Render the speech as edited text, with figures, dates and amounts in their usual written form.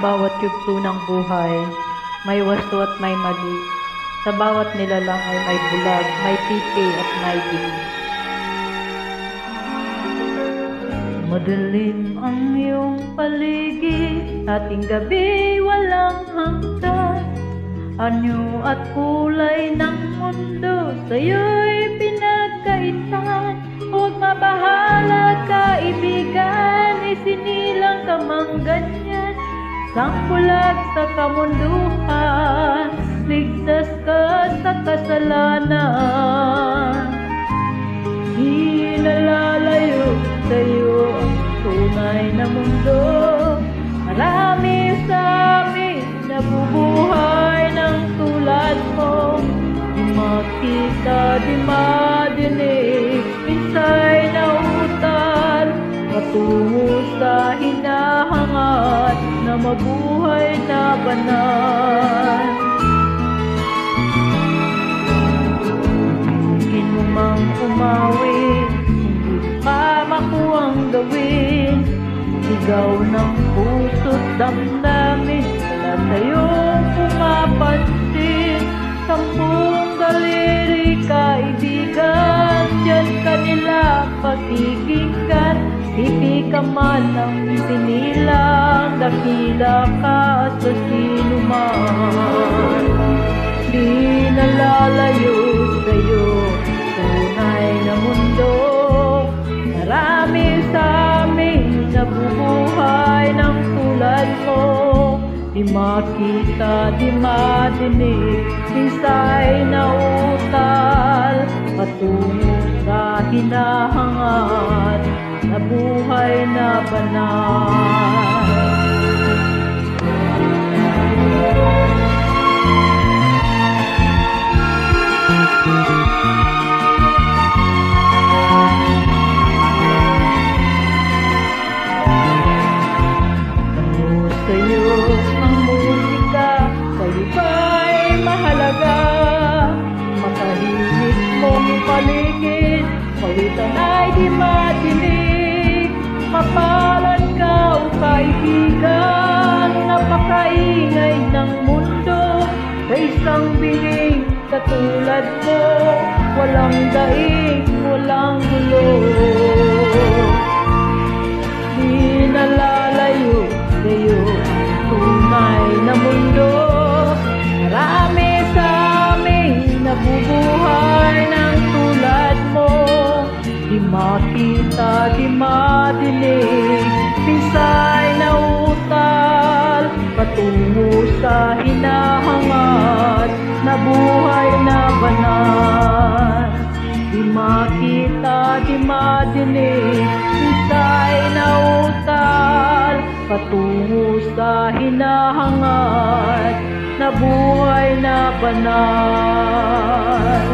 bawat yugto ng buhay, may wasto at may mali. Sa bawat nilalang ay may bulag, may pipi at may dilim. Madilim ang iyong paligid, ating gabi walang hanggan. Anyo at kulay ng mundo, sa'yo'y pinagkaitan. Huwag mabahala kaibigan, isinilang ka mang ganyan. Sangkulag sa kamunduhan, ligtas ka sa kasalanan. Di nalalayo sa'yo ang tunay na mundo. Marami sa amin nabubuhay ng tulad mo. Di makita, di madinig, minsay na utal, patungo sa hinahangad na mabuhay na banal. Hingin mo mang umawi, hindi pa makuwang gawin. Sigaw ng puso't damdamin, wala sa'yong pumapansin. Sampung daliri kaibigan, diyan kanila pakikinggan. Pipi ka man ang sinilang, dakila ka sa sinuman. Di nalalayo sa'yo tunay na mundo. Marami sa amin nabubuhay ng tulad mo. Di makita, di madinig, minsay na utal, patungo sa hinahangad na buhay na banal. Sa'yo ang musika, sa'yo ba'y mahalaga? Makahimik mong paligid, pawitan ay di madinig. Mapalad ka o kaibigan, napakaingay ng mundo. Sa isang biling katulad mo, walang daing, walang gulo. Di nalalayo sa'yo ang tunay na mundo. Marami sa amin nabubuhay ng tulad mo. Di makita, di madinig, minsay na utal, patungo sa hinahangad na buhay na banal. Di makita, di madinig, minsay na utal, patungo sa hinahangad na buhay na banal.